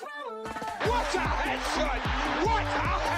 What a headshot! What a head!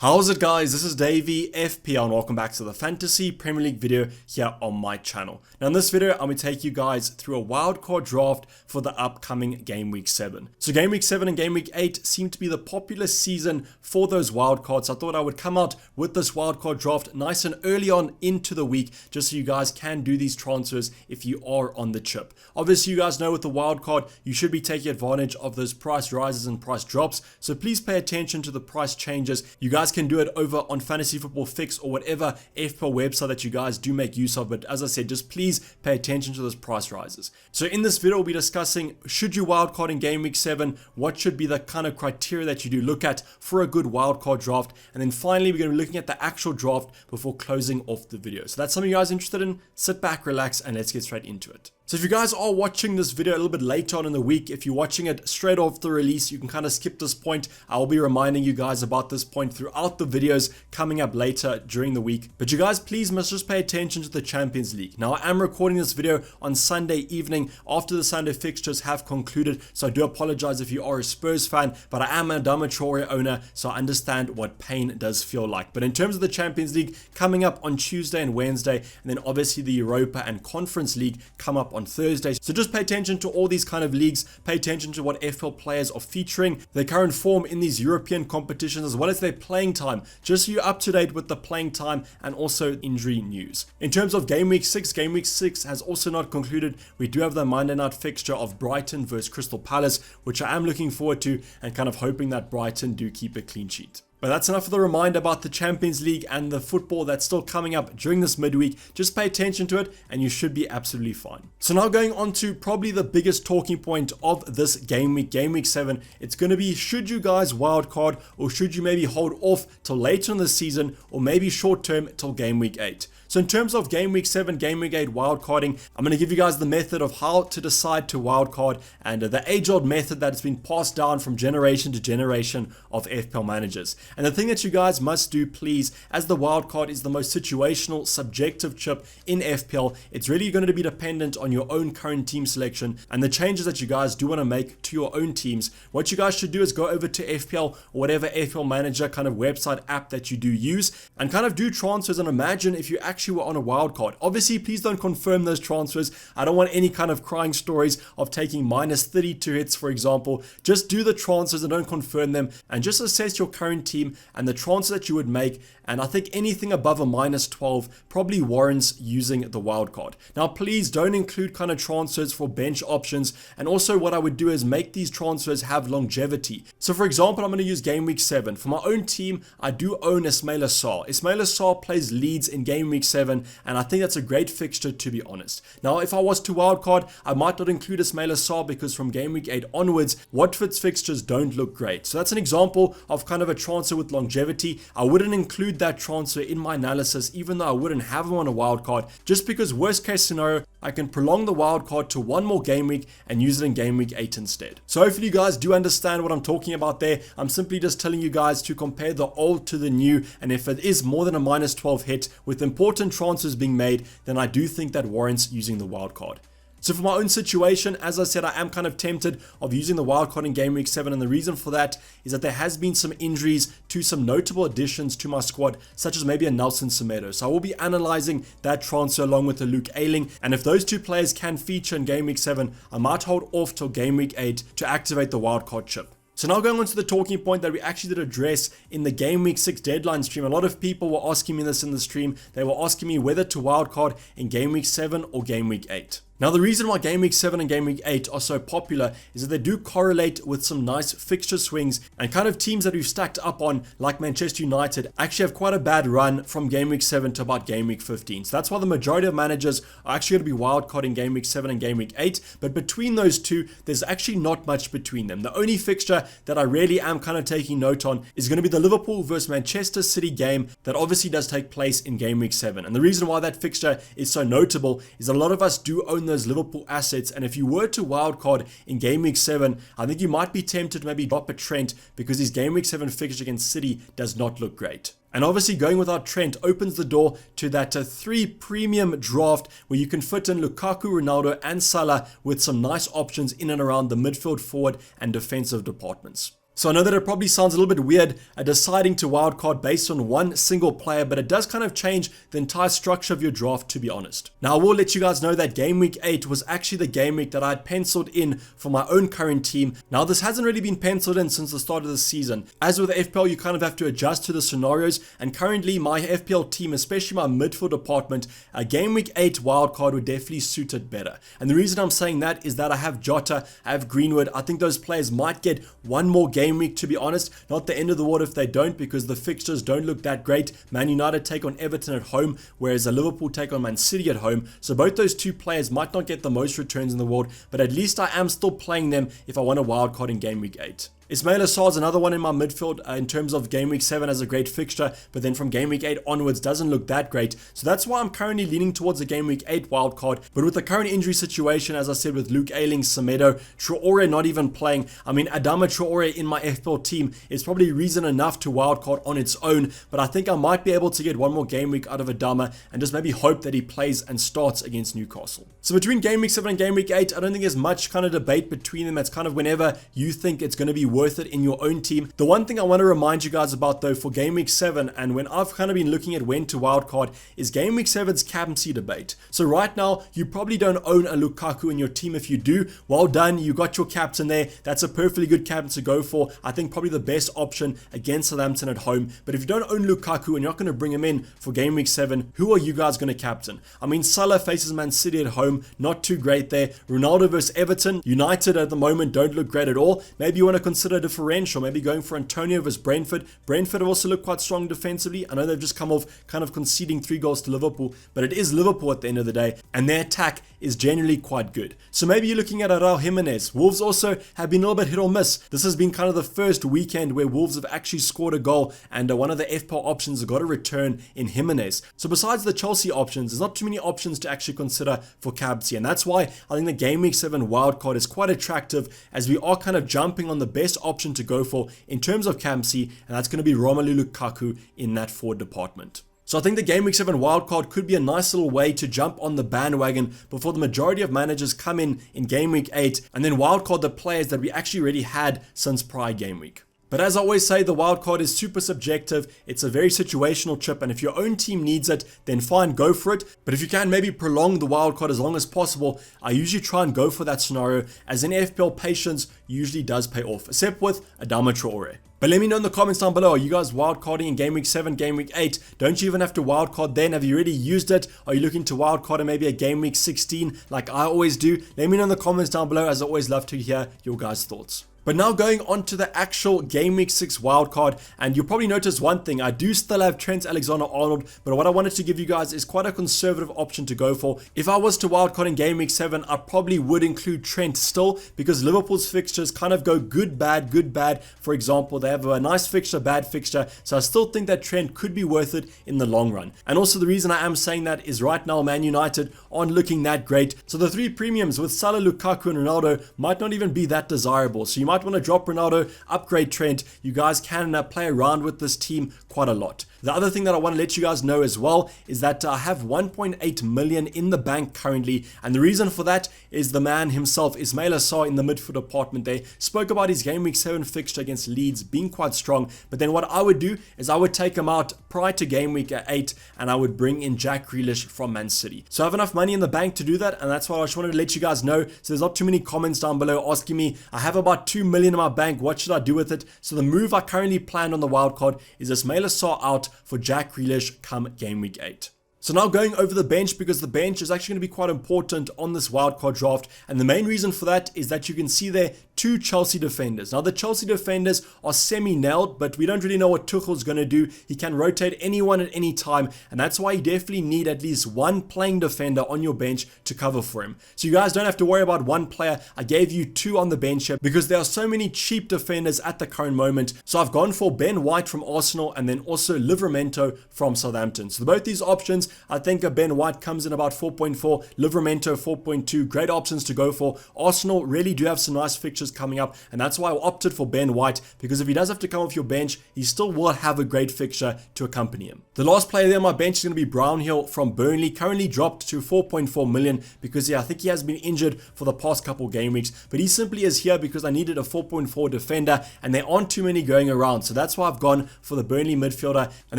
How's it, guys? This is Dayvy, FPL, and welcome back to the Fantasy Premier League video here on my channel. Now in this video, I'm going to take you guys through a wildcard draft for the upcoming Game Week 7. So Game Week 7 and Game Week 8 seem to be the popular season for those wildcards. So I thought I would come out with this wildcard draft nice and early on into the week, just so you guys can do these transfers if you are on the chip. Obviously, you guys know with the wildcard, you should be taking advantage of those price rises and price drops. So please pay attention to the price changes. You guys can do it over on Fantasy Football Fix or whatever FPL website that you guys do make use of, but as I said, just please pay attention to those price rises. So in this video, we'll be discussing, should you wildcard in Game Week 7? What should be the kind of criteria that you do look at for a good wildcard draft? And then finally, we're going to be looking at the actual draft before closing off the video. So that's something you guys are interested in. Sit back, relax, and let's get straight into it. So if you guys are watching this video a little bit later on in the week, if you're watching it straight off the release, you can kind of skip this point. I'll be reminding you guys about this point throughout the videos coming up later during the week. But you guys, please must just pay attention to the Champions League. Now, I am recording this video on Sunday evening after the Sunday fixtures have concluded. So I do apologize if you are a Spurs fan, but I am a Adama Traore owner, so I understand what pain does feel like. But in terms of the Champions League coming up on Tuesday and Wednesday, and then obviously the Europa and Conference League come up on Thursday. So just pay attention to all these kind of leagues, pay attention to what FPL players are featuring, their current form in these European competitions, as well as their playing time, just so you're up to date with the playing time and also injury news. In terms of Game Week 6 has also not concluded. We do have the Monday night fixture of Brighton versus Crystal Palace, which I am looking forward to and kind of hoping that Brighton do keep a clean sheet. But that's enough of the reminder about the Champions League and the football that's still coming up during this midweek. Just pay attention to it and you should be absolutely fine. So now going on to probably the biggest talking point of this Game Week 7, it's going to be, should you guys wildcard or should you maybe hold off till later in the season or maybe short term till Game Week 8? So in terms of Game Week 7, Game Week 8 wildcarding, I'm going to give you guys the method of how to decide to wildcard and the age-old method that has been passed down from generation to generation of FPL managers. And the thing that you guys must do, please, as the wildcard is the most situational, subjective chip in FPL, it's really going to be dependent on your own current team selection and the changes that you guys do want to make to your own teams. What you guys should do is go over to FPL or whatever FPL manager kind of website app that you do use and kind of do transfers and imagine if you actually were on a wild card. Obviously, please don't confirm those transfers. I don't want any kind of crying stories of taking minus 32 hits, for example. Just do the transfers and don't confirm them and just assess your current team and the transfer that you would make. And I think anything above a minus 12 probably warrants using the wild card. Now, please don't include kind of transfers for bench options. And also what I would do is make these transfers have longevity. So for example, I'm going to use Game Week 7. For my own team, I do own Ismaila Sarr. Ismaila Sarr plays Leeds in Game Week 7, and I think that's a great fixture, to be honest. Now, if I was to wildcard, I might not include Ismaila Sarr because from Game Week 8 onwards, Watford's fixtures don't look great. So that's an example of kind of a transfer with longevity. I wouldn't include that transfer in my analysis, even though I wouldn't have him on a wildcard, just because worst case scenario, I can prolong the wildcard to one more game week and use it in Game Week 8 instead. So hopefully you guys do understand what I'm talking about there. I'm simply just telling you guys to compare the old to the new, and if it is more than a minus 12 hit with important transfers being made, then I do think that warrants using the wildcard. So for my own situation, as I said, I am kind of tempted of using the wildcard in Game Week 7, and the reason for that is that there has been some injuries to some notable additions to my squad, such as maybe a Nelson Semedo. So I will be analyzing that transfer along with a Luke Ayling, and if those two players can feature in Game Week 7, I might hold off till Game Week 8 to activate the wildcard chip. So now going on to the talking point that we actually did address in the Game Week 6 deadline stream. A lot of people were asking me this in the stream. They were asking me whether to wildcard in Game Week 7 or Game Week 8. Now, the reason why Game Week 7 and Game Week 8 are so popular is that they do correlate with some nice fixture swings, and kind of teams that we've stacked up on, like Manchester United, actually have quite a bad run from Game Week 7 to about Game Week 15. So that's why the majority of managers are actually going to be wildcarding Game Week 7 and Game Week 8. But between those two, there's actually not much between them. The only fixture that I really am kind of taking note on is going to be the Liverpool versus Manchester City game that obviously does take place in Game Week 7. And the reason why that fixture is so notable is that a lot of us do own those Liverpool assets, and if you were to wildcard in Game Week 7, I think you might be tempted to maybe drop a Trent because his Game Week 7 fixture against City does not look great. And obviously going without Trent opens the door to that 3 premium draft where you can fit in Lukaku, Ronaldo and Salah with some nice options in and around the midfield, forward and defensive departments. So I know that it probably sounds a little bit weird deciding to wildcard based on one single player, but it does kind of change the entire structure of your draft, to be honest. Now I will let you guys know that game week 8 was actually the game week that I had penciled in for my own current team. Now this hasn't really been penciled in since the start of the season. As with FPL, you kind of have to adjust to the scenarios, and currently my FPL team, especially my midfield department, a game week 8 wildcard would definitely suit it better. And the reason I'm saying that is that I have Jota, I have Greenwood. I think those players might get one more game week, to be honest. Not the end of the world if they don't, because the fixtures don't look that great. Man United take on Everton at home, whereas Liverpool take on Man City at home. So both those two players might not get the most returns in the world, but at least I am still playing them if I want a wildcard in game week 8. Ismail Assar is another one in my midfield in terms of game week 7 as a great fixture, but then from game week 8 onwards doesn't look that great. So that's why I'm currently leaning towards a game week 8 wildcard. But with the current injury situation, as I said, with Luke Ayling, Semedo, Traore not even playing, I mean, Adama Traore in my FPL team is probably reason enough to wildcard on its own, but I think I might be able to get one more game week out of Adama and just maybe hope that he plays and starts against Newcastle. So between game week 7 and game week 8, I don't think there's much kind of debate between them. It's kind of whenever you think it's going to be worth it in your own team. The one thing I want to remind you guys about though for game week 7, and when I've kind of been looking at when to wildcard, is game week 7's captaincy debate. So right now, you probably don't own a Lukaku in your team. If you do, well done, you got your captain there. That's a perfectly good captain to go for. I think probably the best option against Southampton at home. But if you don't own Lukaku and you're not going to bring him in for game week 7, who are you guys going to captain? I mean, Salah faces Man City at home, not too great there. Ronaldo versus Everton. United at the moment don't look great at all. Maybe you want to consider a differential, maybe going for Antonio versus Brentford. Brentford have also looked quite strong defensively. I know they've just come off kind of conceding 3 goals to Liverpool, but it is Liverpool at the end of the day, and their attack is generally quite good. So maybe you're looking at Raul Jimenez. Wolves also have been a little bit hit or miss. This has been kind of the first weekend where Wolves have actually scored a goal, and one of the FPL options have got a return in Jimenez. So besides the Chelsea options, there's not too many options to actually consider for captaincy, and that's why I think the game week 7 wildcard is quite attractive, as we are kind of jumping on the best option to go for in terms of captaincy, and that's going to be Romelu Lukaku in that forward department. So I think the game week 7 wildcard could be a nice little way to jump on the bandwagon before the majority of managers come in game week 8, and then wildcard the players that we actually already had since prior game week. But as I always say, the wildcard is super subjective. It's a very situational chip, and if your own team needs it, then fine, go for it. But if you can maybe prolong the wildcard as long as possible, I usually try and go for that scenario, as in FPL patience usually does pay off, except with Adama Traore. But let me know in the comments down below, are you guys wildcarding in game week 7, game week 8? Don't you even have to wildcard then? Have you already used it? Are you looking to wildcard in maybe a game week 16 like I always do? Let me know in the comments down below, as I always love to hear your guys' thoughts. But now going on to the actual game week 6 wildcard, and you'll probably notice one thing, I do still have Trent Alexander-Arnold, but what I wanted to give you guys is quite a conservative option to go for. If I was to wildcard in game week 7, I probably would include Trent still, because Liverpool's fixtures kind of go good, bad, good, bad. For example, they have a nice fixture, bad fixture, so I still think that Trent could be worth it in the long run. And also the reason I am saying that is right now Man United aren't looking that great, so the 3 premiums with Salah, Lukaku and Ronaldo might not even be that desirable. So you might want to drop Ronaldo, upgrade Trent. You guys can play around with this team quite a lot. The other thing that I want to let you guys know as well is that I have 1.8 million in the bank currently, and the reason for that is the man himself, Ismail Assar, in the midfield apartment there, spoke about his game week 7 fixture against Leeds being quite strong, but then what I would do is I would take him out prior to game week 8 and I would bring in Jack Grealish from Man City. So I have enough money in the bank to do that, and that's why I just wanted to let you guys know, so there's not too many comments down below asking me, I have about 2 million in my bank, what should I do with it? So the move I currently planned on the wildcard is Ismail Assar out for Jack Grealish come game week 8. So now going over the bench, because the bench is actually going to be quite important on this wildcard draft, and the main reason for that is that you can see there 2 Chelsea defenders. Now the Chelsea defenders are semi-nailed, but we don't really know what Tuchel's going to do. He can rotate anyone at any time, and that's why you definitely need at least 1 playing defender on your bench to cover for him. So you guys don't have to worry about 1 player. I gave you 2 on the bench here because there are so many cheap defenders at the current moment. So I've gone for Ben White from Arsenal and then also Livramento from Southampton. So both these options options, I think Ben White comes in about 4.4, Livramento 4.2, great options to go for. Arsenal really do have some nice fixtures coming up, and that's why I opted for Ben White, because if he does have to come off your bench, he still will have a great fixture to accompany him. The last player there on my bench is going to be Brownhill from Burnley, currently dropped to 4.4 million because I think he has been injured for the past couple game weeks, but he simply is here because I needed a 4.4 defender and there aren't too many going around, so that's why I've gone for the Burnley midfielder. And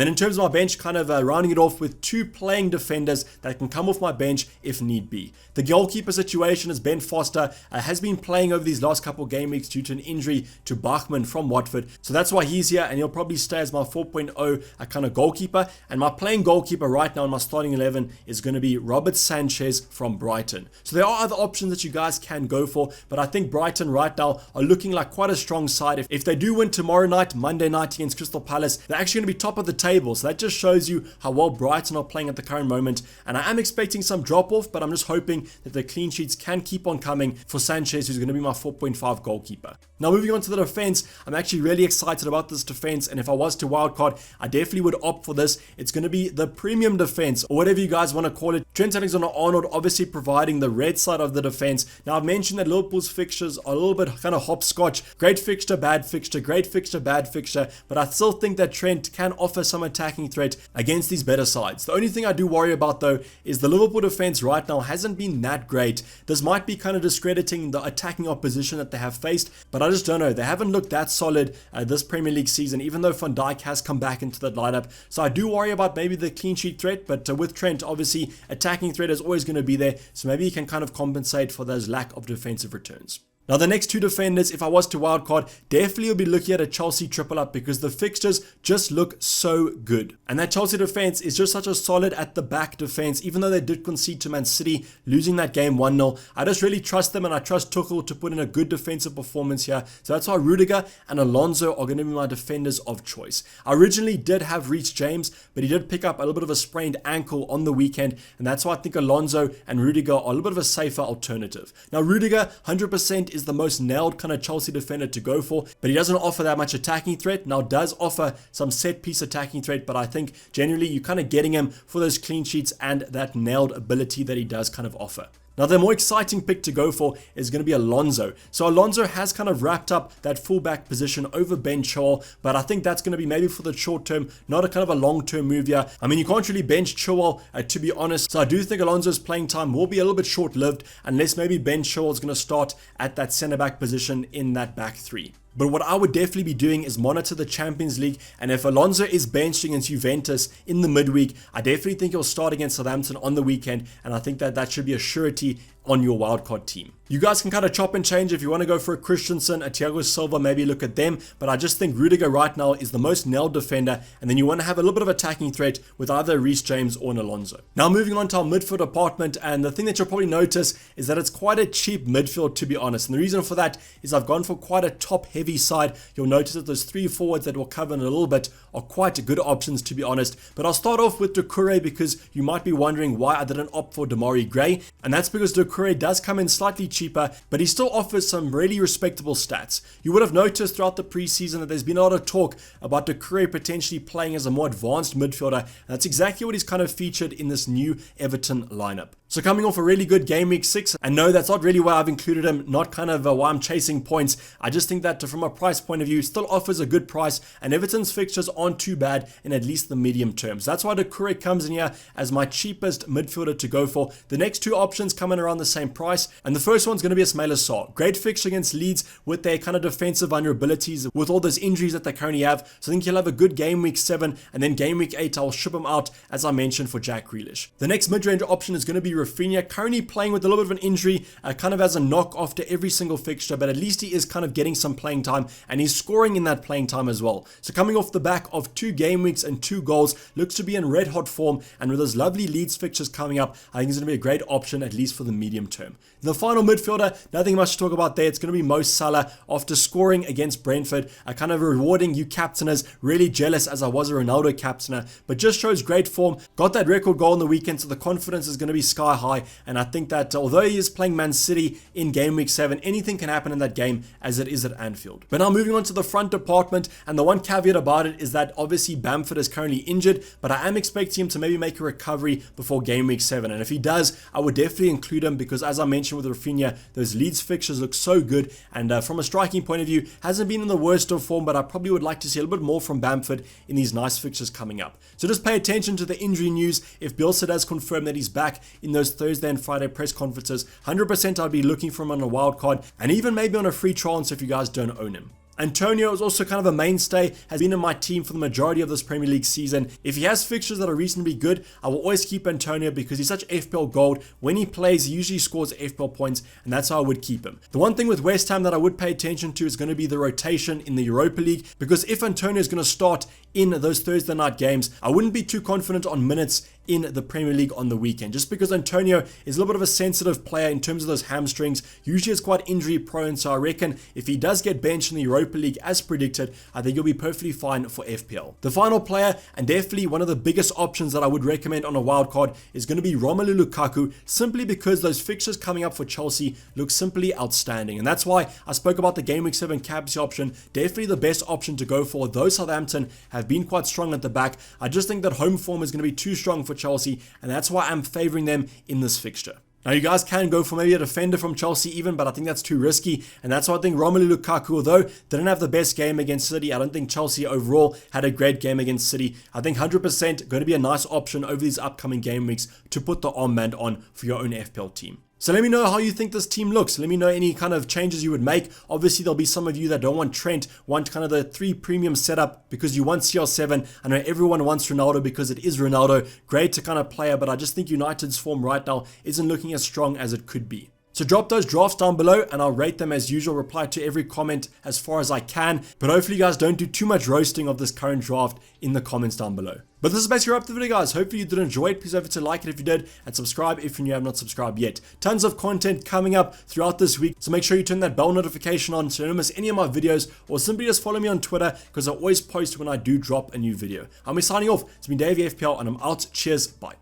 then in terms of my bench, kind of rounding it off with two playing defenders that can come off my bench if need be. The goalkeeper situation is Ben Foster, has been playing over these last couple game weeks due to an injury to Bachmann from Watford, so that's why he's here and he'll probably stay as my 4.0 kind of goalkeeper. And my playing goalkeeper right now in my starting 11 is going to be Robert Sanchez from Brighton. So there are other options that you guys can go for, but I think Brighton right now are looking like quite a strong side. If they do win tomorrow night, Monday night against Crystal Palace, they're actually going to be top of the table, so that just shows you how well Brighton are playing at the current moment. And I am expecting some drop off, but I'm just hoping that the clean sheets can keep on coming for Sanchez, who's going to be my 4.5 goalkeeper. Now moving on to the defense, I'm actually really excited about this defense, and if I was to wildcard, I definitely would opt for this. It's going to be the premium defense, or whatever you guys want to call it. Trent Alexander-Arnold obviously providing the red side of the defense. Now I've mentioned that Liverpool's fixtures are a little bit kind of hopscotch. Great fixture, bad fixture, great fixture, bad fixture, but I still think that Trent can offer some attacking threat against these better sides. The only thing I do worry about though is the Liverpool defense right now hasn't been that great. This might be kind of discrediting the attacking opposition that they have faced, but I just don't know. They haven't looked that solid this Premier League season, even though Van Dijk has come back into that lineup. So I do worry about maybe the clean sheet threat, but with Trent, obviously attacking threat is always going to be there, so maybe he can kind of compensate for those lack of defensive returns. Now the next two defenders, if I was to wildcard, definitely will be looking at a Chelsea triple up because the fixtures just look so good. And that Chelsea defense is just such a solid at the back defense, even though they did concede to Man City, losing that game 1-0. I just really trust them, and I trust Tuchel to put in a good defensive performance here. So that's why Rudiger and Alonso are going to be my defenders of choice. I originally did have Reece James, but he did pick up a little bit of a sprained ankle on the weekend, and that's why I think Alonso and Rudiger are a little bit of a safer alternative. Now Rudiger, 100% is the most nailed kind of Chelsea defender to go for, but he doesn't offer that much attacking threat. Now does offer some set piece attacking threat, but I think generally you're kind of getting him for those clean sheets and that nailed ability that he does kind of offer. Now the more exciting pick to go for is going to be Alonso. So Alonso has kind of wrapped up that fullback position over Ben Chilwell, but I think that's going to be maybe for the short term, not a kind of a long-term move here. I mean, you can't really bench Chilwell to be honest, so I do think Alonso's playing time will be a little bit short-lived unless maybe Ben Chilwell is going to start at that centre-back position in that back three. But what I would definitely be doing is monitor the Champions League, and if Alonso is benched against Juventus in the midweek, I definitely think he'll start against Southampton on the weekend, and I think that that should be a surety on your wildcard team. You guys can kind of chop and change if you want to go for a Christensen, a Thiago Silva, maybe look at them, but I just think Rudiger right now is the most nailed defender, and then you want to have a little bit of attacking threat with either Reece James or an Alonso. Now moving on to our midfield apartment, and the thing that you'll probably notice is that it's quite a cheap midfield to be honest, and the reason for that is I've gone for quite a top heavy side. You'll notice that those three forwards that we'll cover in a little bit are quite good options to be honest, but I'll start off with Doucouré because you might be wondering why I didn't opt for Demarai Gray, and that's because Doucouré does come in slightly cheaper, but he still offers some really respectable stats. You would have noticed throughout the preseason that there's been a lot of talk about Doucouré potentially playing as a more advanced midfielder, and that's exactly what he's kind of featured in this new Everton lineup. So coming off a really good game week 6, and no, that's not really why I've included him, not kind of why I'm chasing points. I just think that from a price point of view, still offers a good price, and Everton's fixtures aren't too bad in at least the medium terms. That's why Doucouré comes in here as my cheapest midfielder to go for. The next two options come in around the same price, and the first one's going to be Ismaila Sarr. Great fixture against Leeds with their kind of defensive vulnerabilities, with all those injuries that they currently have. So I think he'll have a good game week 7, and then game week 8 I'll ship him out, as I mentioned, for Jack Grealish. The next mid-range option is going to be Rafinha, currently playing with a little bit of an injury, kind of as a knock after every single fixture, but at least he is kind of getting some playing time, and he's scoring in that playing time as well. So coming off the back of 2 game weeks and 2 goals, looks to be in red hot form, and with those lovely Leeds fixtures coming up, I think he's going to be a great option at least for the medium term. The final midfielder, nothing much to talk about there. It's going to be Mo Salah after scoring against Brentford. Kind of rewarding you captainers. Really jealous as I was a Ronaldo captainer, but just shows great form. Got that record goal in the weekend, so the confidence is going to be sky sky high, and I think that although he is playing Man City in game week 7, anything can happen in that game as it is at Anfield. But now moving on to the front department, and the one caveat about it is that obviously Bamford is currently injured, but I am expecting him to maybe make a recovery before game week 7, and if he does, I would definitely include him because as I mentioned with Rafinha, those Leeds fixtures look so good, and from a striking point of view, hasn't been in the worst of form, but I probably would like to see a little bit more from Bamford in these nice fixtures coming up. So just pay attention to the injury news. If Bielsa does confirm that he's back in those Thursday and Friday press conferences, 100% I'd be looking for him on a wild card, and even maybe on a free transfer if you guys don't own him. Antonio is also kind of a mainstay, has been in my team for the majority of this Premier League season. If he has fixtures that are reasonably good, I will always keep Antonio because he's such FPL gold. When he plays, he usually scores FPL points, and that's how I would keep him. The one thing with West Ham that I would pay attention to is going to be the rotation in the Europa League, because if Antonio is going to start in those Thursday night games, I wouldn't be too confident on minutes in the Premier League on the weekend, just because Antonio is a little bit of a sensitive player in terms of those hamstrings, usually is quite injury prone, so I reckon if he does get benched in the Europa League as predicted, I think he'll be perfectly fine for FPL. The final player, and definitely one of the biggest options that I would recommend on a wildcard, is going to be Romelu Lukaku, simply because those fixtures coming up for Chelsea look simply outstanding, and that's why I spoke about the game week 7 captaincy option, definitely the best option to go for. Though Southampton have been quite strong at the back, I just think that home form is going to be too strong for Chelsea, and that's why I'm favoring them in this fixture. Now you guys can go for maybe a defender from Chelsea even, but I think that's too risky, and that's why I think Romelu Lukaku, although didn't have the best game against City, I don't think Chelsea overall had a great game against City. I think 100% going to be a nice option over these upcoming game weeks to put the armband on for your own FPL team. So let me know how you think this team looks. Let me know any kind of changes you would make. Obviously, there'll be some of you that don't want Trent, want kind of the 3 premium setup because you want CR7. I know everyone wants Ronaldo because it is Ronaldo. Great to kind of player, but I just think United's form right now isn't looking as strong as it could be. So drop those drafts down below and I'll rate them as usual, reply to every comment as far as I can. But hopefully you guys don't do too much roasting of this current draft in the comments down below. But this is basically wrap the video, guys. Hopefully you did enjoy it. Please don't forget to like it if you did, and subscribe if you have not subscribed yet. Tons of content coming up throughout this week, so make sure you turn that bell notification on so you don't miss any of my videos, or simply just follow me on Twitter because I always post when I do drop a new video. I'll be signing off. It's been Dayvy FPL and I'm out. Cheers. Bye.